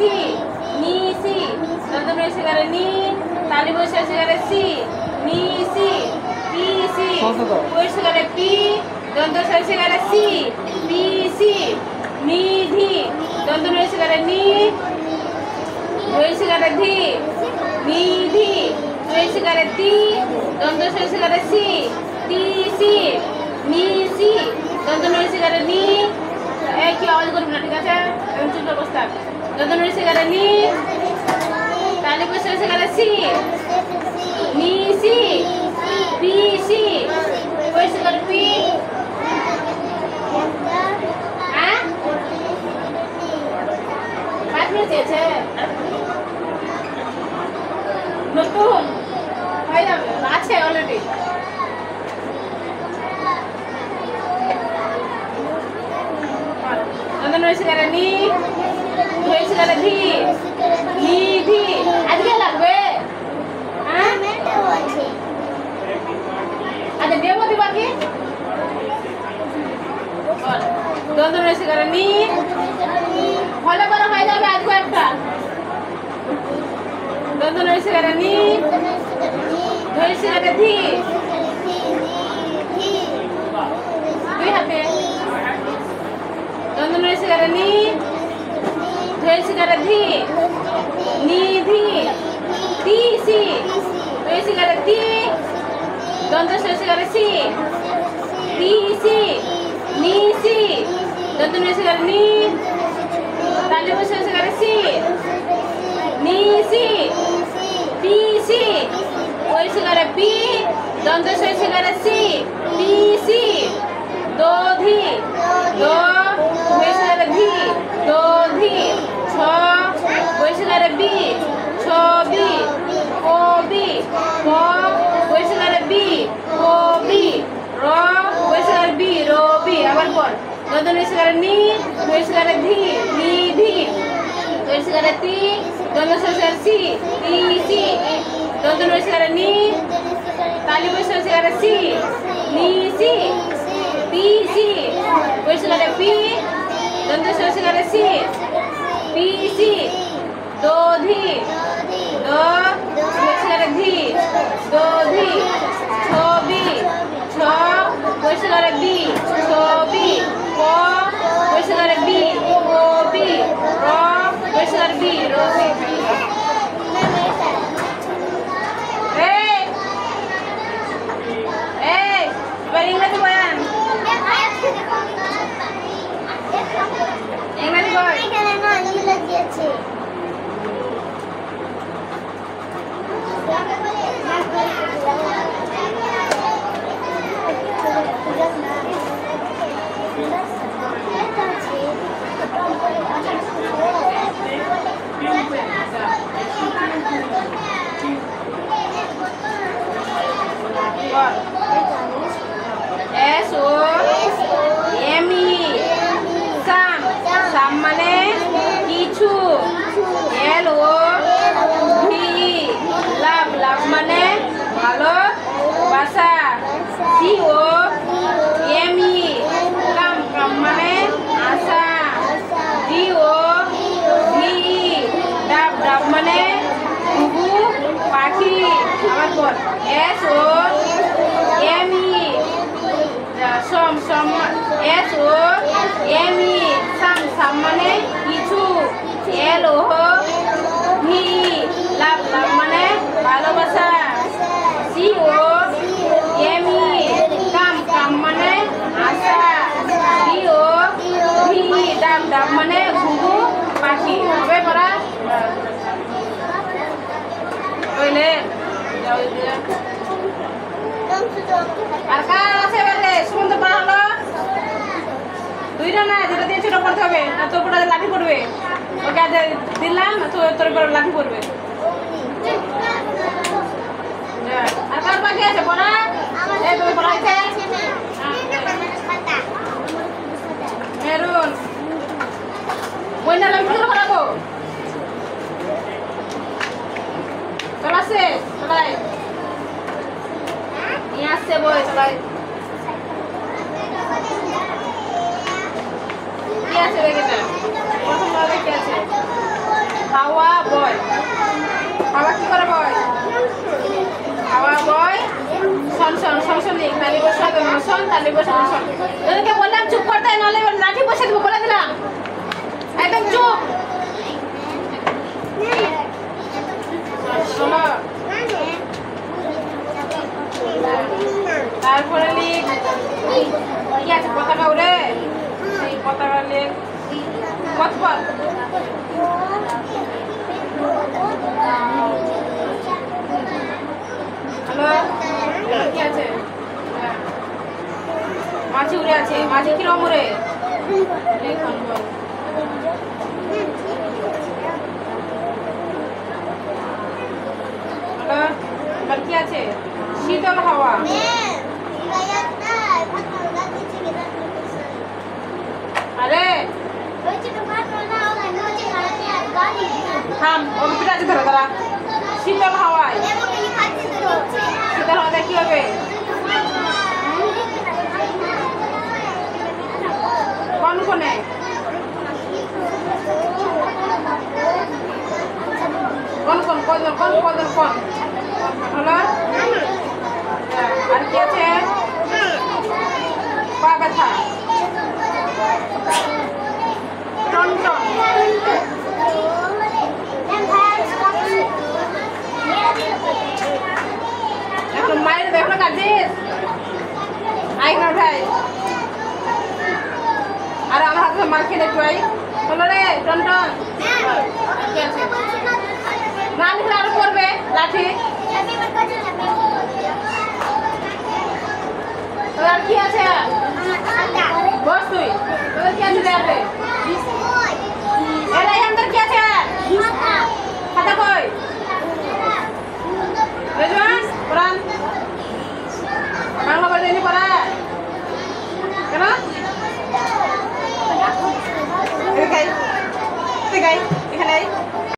C নি C দন্ত রয়েছে গারে নি তালি বসে আছে গারে সি নি সি পি সি বসে গারে পি দন্ত রয়েছে গারে সি পি সি নি ধি দন্ত রয়েছে গারে নি রয়েছে গারে ধি নি ধি রয়েছে গারে তি দন্ত রয়েছে গারে সি তি সি নি সি দন্ত রয়েছে গারে নি কি আওয়াজ করবে না ঠিক আছে আমি চুপ অবস্থা দন্ত রয়েছে গারে নি তালি বসে রয়েছে গারে সি নি সি পি সি রয়েছে গারে পি হ্যাঁ 5 মিনিট আছে নতুন হয়ে যাবে আছে অলরেডি দন্ত রয়েছে গারে নি রয়েছে গারে ধি নি ধি আজকে লাগবে হ্যাঁ আচ্ছা দেবো দিবা কি দন্ত রয়েছে গারে নি ফলে বড় হয়ে যাবে আজকে একটা দন্ত রয়েছে গারে নি রয়েছে গারে ধি দুই হাতে দন্ত রয়েছে গারে নি রয়েছে গারে ধি নি ধি তি সি রয়েছে গারে তি দন্ত রয়েছে গারে সি তি সি নি সি দন্ত রয়েছে গারে নি তালি বসে রয়েছে গারে সি নি সি পি সি রয়েছে গারে পি দন্ত রয়েছে গারে সি পি সি দো ধি দো রয়েছে গারে ধি দো ধি ছ রয়েছে গারে বি ছ বি ও বি প রয়েছে গারে বি ও বি র রয়েছে গারে বি রো বি আবার পর দন্ত রয়েছে গারে নি রয়েছে গারে ধি নি ধি রয়েছে গারে তি দন্ত রয়েছে গারে সি তি সি দন্ত রয়েছে গারে নি তালি বসে রয়েছে গারে সি নি সি পি সি রয়েছে গারে পি দন্ত রয়েছে গারে সি পি সি দো ধি দো রয়েছে গারে ধি দো ধি ছ বি ছ রয়েছে গারে বি ছ বি প রয়েছে গারে বি ও বি র রয়েছে গারে বি রো বি এবার ইংরেজি বয়ান ইংরেজি বই এখানে না ইংরেজি আছে S O M E সাম সাম মানে কিছু L O V E লাভ লাভ মানে ভালো বাসা C O M E কাম কাম মানে আশা D O V E ডাব ডাব মানে ঘুঘু পাখি আবার পর S O M E সম সম S O M E সাম সাম মানে কিছু L O V E লাভ লাভ মানে ভালোবাসা C O M E কাম কাম মানে আশা D O V E ডাব ডাব মানে ঘুঘু পাখি হবে পড়া কইলে যাও আর কার আছে বলে সুমন্ত পড়া হলো দুইটা না যেটা দিয়ে ছোট পড়তে হবে না তোর পড়া লাঠি পড়বে ওকে আজ দিলাম তোর পর লাঠি পড়বে আর কার বাকি আছে পড়া এই তুমি পড়া আছে মেরুন বইনা লাম পড়া পড়াবো চল আছে সবাই নিয়ে আসছে বই সবাই কি আছে দেখে প্রথম ভাবে কি আছে তালি বসা দেবো শোন তালি বসা দেবো শোন তোদেরকে বললাম চুপ করতে নাহলে লাঠি বসে দেবো বলে দিলাম একদম চুপ শোনো তারপরে লিখ কি আছে পতাকা উড়ে সেই পতাকা লিখ পথ পথ হ্যালো কি আছে মাছি উড়ে আছে মাছি কিরম উড়ে লেখন বল হ্যালো এবার কি আছে শীতল হাওয়া আরে থাম ওর পিঠা আছে ধরো তারা শীতল হাওয়ায় শীতল হাওয়াতে কি হবে কোন কোনে কোন কোন কয়জন কোন কয়জন কোন হলো আর কি আছে পা ব্যথা টনটন এখন মায়ের দেখো কাজিস আইনা ভাই আর আমার হাতে মার খেয়ে দেখো আই হলো রে টনটন কি আছে না লিখলে আরো করবে লাঠি তোর আর কি আছে বস তুই তোর কি আছে দেখবে